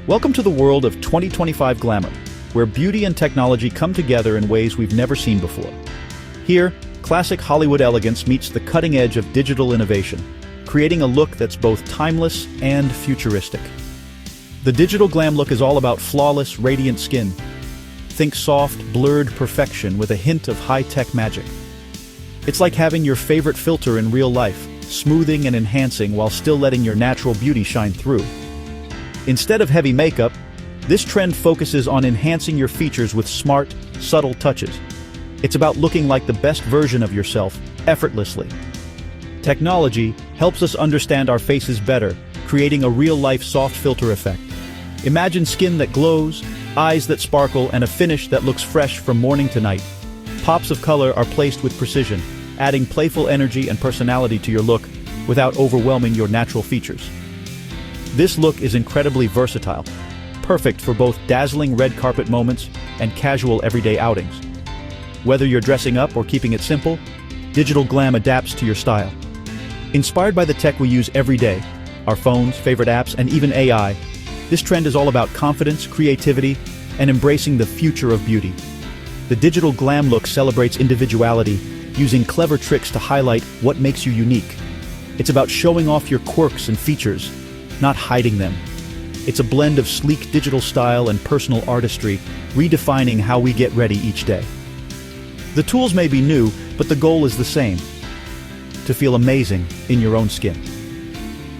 Welcome to the world of 2025 glamour, where beauty and technology come together in ways we've never seen before. Here, classic Hollywood elegance meets the cutting edge of digital innovation, creating a look that's both timeless and futuristic. The digital glam look is all about flawless, radiant skin. Think soft, blurred perfection with a hint of high-tech magic. It's like having your favorite filter in real life, smoothing and enhancing while still letting your natural beauty shine through. Instead of heavy makeup, this trend focuses on enhancing your features with smart, subtle touches. It's about looking like the best version of yourself, effortlessly. Technology helps us understand our faces better, creating a real-life soft filter effect. Imagine skin that glows, eyes that sparkle, and a finish that looks fresh from morning to night. Pops of color are placed with precision, adding playful energy and personality to your look without overwhelming your natural features. This look is incredibly versatile, perfect for both dazzling red carpet moments and casual everyday outings. Whether you're dressing up or keeping it simple, digital glam adapts to your style. Inspired by the tech we use every day, our phones, favorite apps, and even AI, this trend is all about confidence, creativity, and embracing the future of beauty. The digital glam look celebrates individuality, using clever tricks to highlight what makes you unique. It's about showing off your quirks and features, not hiding them. It's a blend of sleek digital style and personal artistry, redefining how we get ready each day. The tools may be new, but the goal is the same: to feel amazing in your own skin.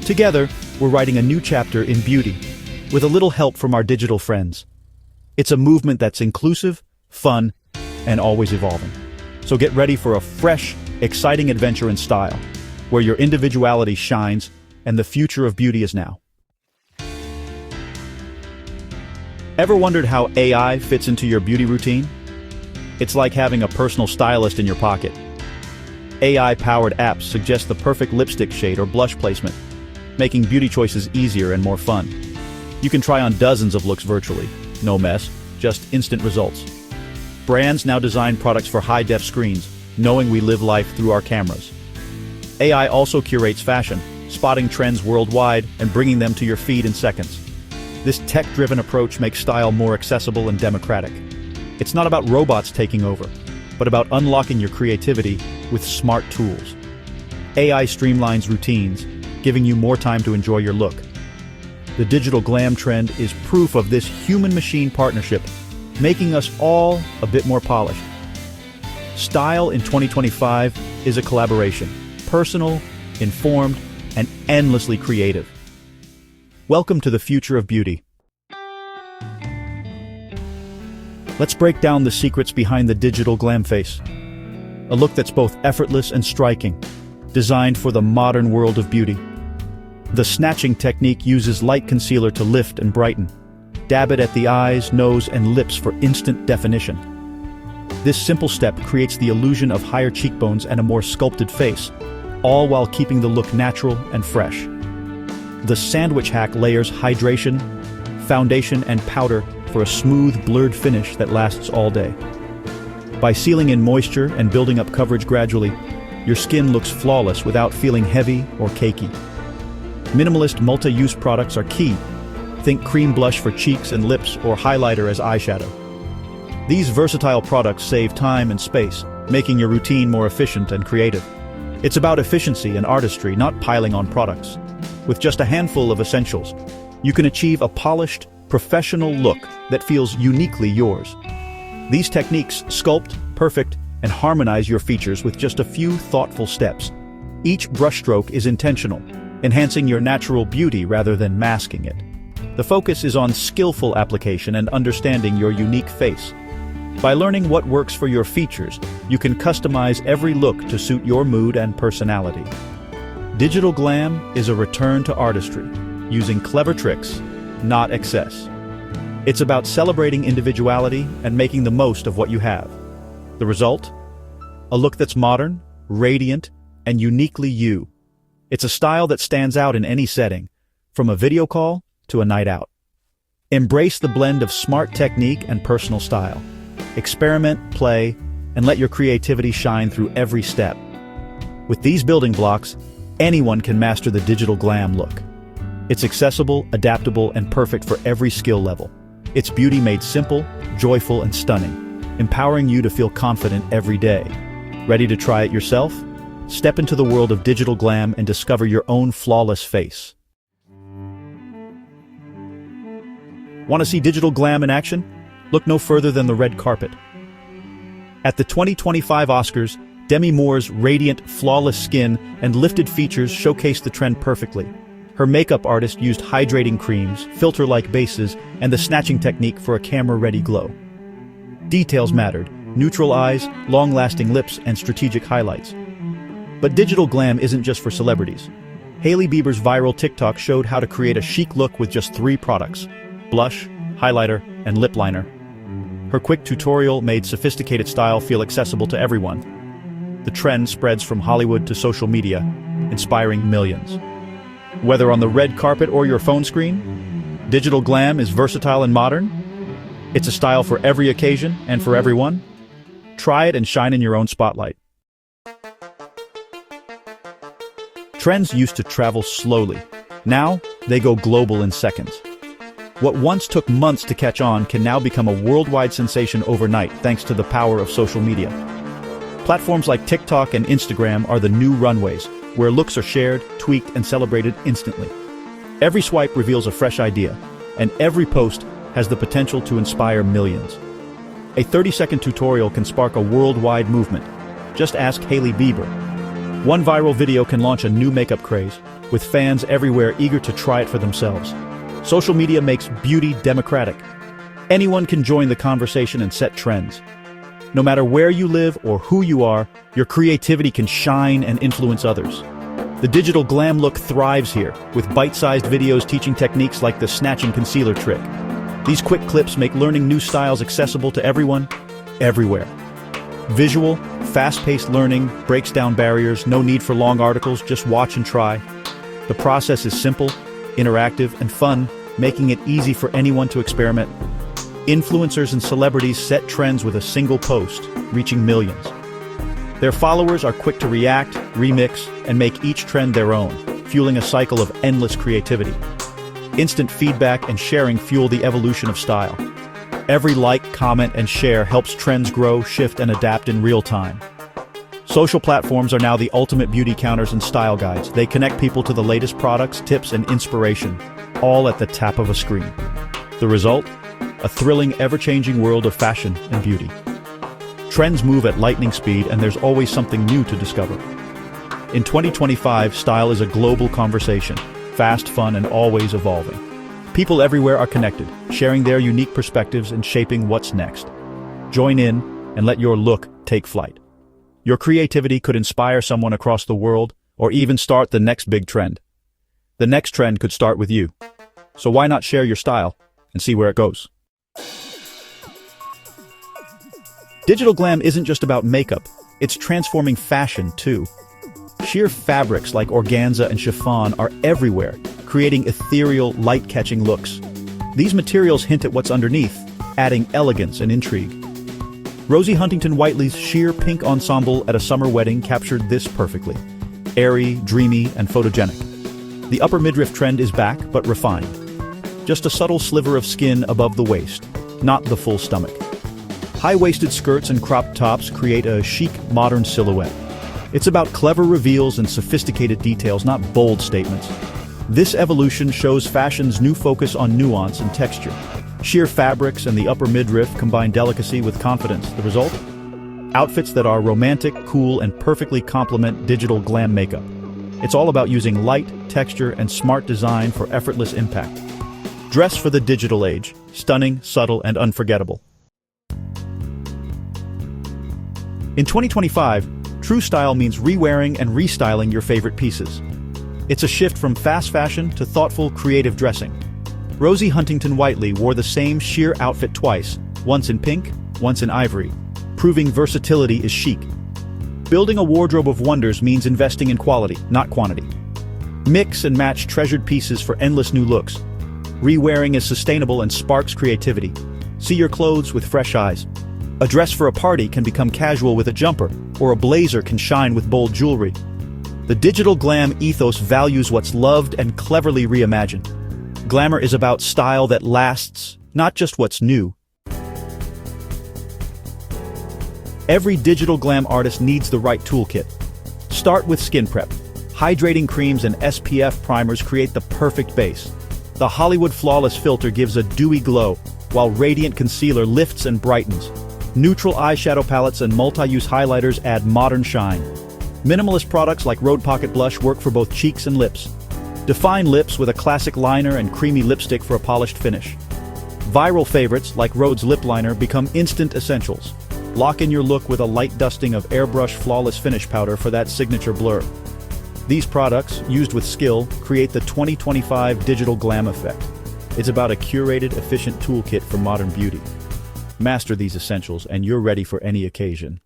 Together, we're writing a new chapter in beauty, with a little help from our digital friends. It's a movement that's inclusive, fun, and always evolving. So get ready for a fresh, exciting adventure in style, where your individuality shines and the future of beauty is now. Ever wondered how AI fits into your beauty routine? It's like having a personal stylist in your pocket. AI-powered apps suggest the perfect lipstick shade or blush placement, making beauty choices easier and more fun. You can try on dozens of looks virtually. No mess, just instant results. Brands now design products for high-def screens, knowing we live life through our cameras. AI also curates fashion, spotting trends worldwide and bringing them to your feed in seconds. This tech-driven approach makes style more accessible and democratic. It's not about robots taking over, but about unlocking your creativity with smart tools. AI streamlines routines, giving you more time to enjoy your look. The digital glam trend is proof of this human-machine partnership, making us all a bit more polished. Style in 2025 is a collaboration, personal, informed, and endlessly creative. Welcome to the future of beauty. Let's break down the secrets behind the digital glam face. A look that's both effortless and striking, designed for the modern world of beauty. The snatching technique uses light concealer to lift and brighten. Dab it at the eyes, nose, and lips for instant definition. This simple step creates the illusion of higher cheekbones and a more sculpted face, all while keeping the look natural and fresh. The sandwich hack layers hydration, foundation, and powder for a smooth, blurred finish that lasts all day. By sealing in moisture and building up coverage gradually, your skin looks flawless without feeling heavy or cakey. Minimalist multi-use products are key. Think cream blush for cheeks and lips or highlighter as eyeshadow. These versatile products save time and space, making your routine more efficient and creative. It's about efficiency and artistry, not piling on products. With just a handful of essentials, you can achieve a polished, professional look that feels uniquely yours. These techniques sculpt, perfect, and harmonize your features with just a few thoughtful steps. Each brushstroke is intentional, enhancing your natural beauty rather than masking it. The focus is on skillful application and understanding your unique face. By learning what works for your features, you can customize every look to suit your mood and personality. Digital glam is a return to artistry, using clever tricks, not excess. It's about celebrating individuality and making the most of what you have. The result? A look that's modern, radiant, and uniquely you. It's a style that stands out in any setting, from a video call to a night out. Embrace the blend of smart technique and personal style. Experiment, play, and let your creativity shine through every step. With these building blocks, anyone can master the digital glam look. It's accessible, adaptable, and perfect for every skill level. It's beauty made simple, joyful, and stunning, empowering you to feel confident every day. Ready to try it yourself? Step into the world of digital glam and discover your own flawless face. Want to see digital glam in action? Look no further than the red carpet. At the 2025 Oscars, Demi Moore's radiant, flawless skin and lifted features showcased the trend perfectly. Her makeup artist used hydrating creams, filter-like bases, and the snatching technique for a camera-ready glow. Details mattered: neutral eyes, long-lasting lips, and strategic highlights. But digital glam isn't just for celebrities. Hailey Bieber's viral TikTok showed how to create a chic look with just 3 products: blush, highlighter, and lip liner. Her quick tutorial made sophisticated style feel accessible to everyone. The trend spreads from Hollywood to social media, inspiring millions. Whether on the red carpet or your phone screen, digital glam is versatile and modern. It's a style for every occasion and for everyone. Try it and shine in your own spotlight. Trends used to travel slowly. Now, they go global in seconds. What once took months to catch on can now become a worldwide sensation overnight thanks to the power of social media. Platforms like TikTok and Instagram are the new runways, where looks are shared, tweaked, and celebrated instantly. Every swipe reveals a fresh idea, and every post has the potential to inspire millions. A 30-second tutorial can spark a worldwide movement. Just ask Hailey Bieber. One viral video can launch a new makeup craze, with fans everywhere eager to try it for themselves. Social media makes beauty democratic. Anyone can join the conversation and set trends. No matter where you live or who you are, your creativity can shine and influence others. The digital glam look thrives here, with bite-sized videos teaching techniques like the snatching concealer trick. These quick clips make learning new styles accessible to everyone, everywhere. Visual, fast-paced learning breaks down barriers, no need for long articles, just watch and try. The process is simple, interactive, and fun, making it easy for anyone to experiment. Influencers and celebrities set trends with a single post, reaching millions. Their followers are quick to react, remix, and make each trend their own, fueling a cycle of endless creativity. Instant feedback and sharing fuel the evolution of style. Every like, comment, and share helps trends grow, shift, and adapt in real time. Social platforms are now the ultimate beauty counters and style guides. They connect people to the latest products, tips, and inspiration, all at the tap of a screen. The result? A thrilling, ever-changing world of fashion and beauty. Trends move at lightning speed, and there's always something new to discover. In 2025, style is a global conversation, fast, fun, and always evolving. People everywhere are connected, sharing their unique perspectives and shaping what's next. Join in and let your look take flight. Your creativity could inspire someone across the world, or even start the next big trend. The next trend could start with you. So why not share your style and see where it goes? Digital glam isn't just about makeup, it's transforming fashion too. Sheer fabrics like organza and chiffon are everywhere, creating ethereal, light-catching looks. These materials hint at what's underneath, adding elegance and intrigue. Rosie Huntington-Whiteley's sheer pink ensemble at a summer wedding captured this perfectly. Airy, dreamy, and photogenic. The upper midriff trend is back, but refined. Just a subtle sliver of skin above the waist, not the full stomach. High-waisted skirts and cropped tops create a chic, modern silhouette. It's about clever reveals and sophisticated details, not bold statements. This evolution shows fashion's new focus on nuance and texture. Sheer fabrics and the upper midriff combine delicacy with confidence. The result? Outfits that are romantic, cool, and perfectly complement digital glam makeup. It's all about using light, texture, and smart design for effortless impact. Dress for the digital age, stunning, subtle, and unforgettable. In 2025, true style means re-wearing and restyling your favorite pieces. It's a shift from fast fashion to thoughtful, creative dressing. Rosie Huntington-Whiteley wore the same sheer outfit twice, once in pink, once in ivory, proving versatility is chic. Building a wardrobe of wonders means investing in quality, not quantity. Mix and match treasured pieces for endless new looks. Re-wearing is sustainable and sparks creativity. See your clothes with fresh eyes. A dress for a party can become casual with a jumper, or a blazer can shine with bold jewelry. The digital glam ethos values what's loved and cleverly reimagined. Glamour is about style that lasts, not just what's new. Every digital glam artist needs the right toolkit. Start with skin prep. Hydrating creams and SPF primers create the perfect base. The Hollywood Flawless filter gives a dewy glow, while Radiant Concealer lifts and brightens. Neutral eyeshadow palettes and multi-use highlighters add modern shine. Minimalist products like Rhode Pocket Blush work for both cheeks and lips. Define lips with a classic liner and creamy lipstick for a polished finish. Viral favorites like Rhode's lip liner become instant essentials. Lock in your look with a light dusting of Airbrush Flawless Finish Powder for that signature blur. These products, used with skill, create the 2025 digital glam effect. It's about a curated, efficient toolkit for modern beauty. Master these essentials and you're ready for any occasion.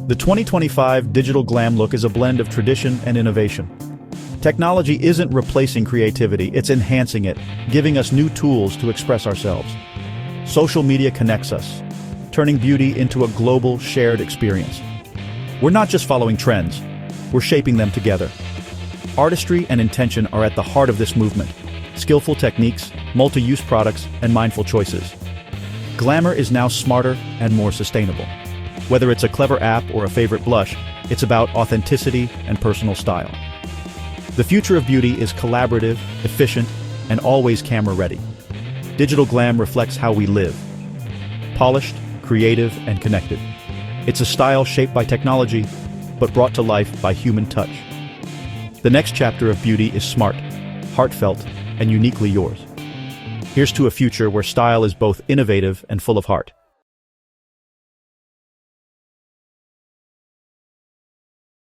The 2025 digital glam look is a blend of tradition and innovation. Technology isn't replacing creativity, it's enhancing it, giving us new tools to express ourselves. Social media connects us, turning beauty into a global, shared experience. We're not just following trends, we're shaping them together. Artistry and intention are at the heart of this movement. Skillful techniques, multi-use products, and mindful choices. Glamour is now smarter and more sustainable. Whether it's a clever app or a favorite blush, it's about authenticity and personal style. The future of beauty is collaborative, efficient, and always camera-ready. Digital glam reflects how we live. Polished, creative, and connected. It's a style shaped by technology, but brought to life by human touch. The next chapter of beauty is smart, heartfelt, and uniquely yours. Here's to a future where style is both innovative and full of heart.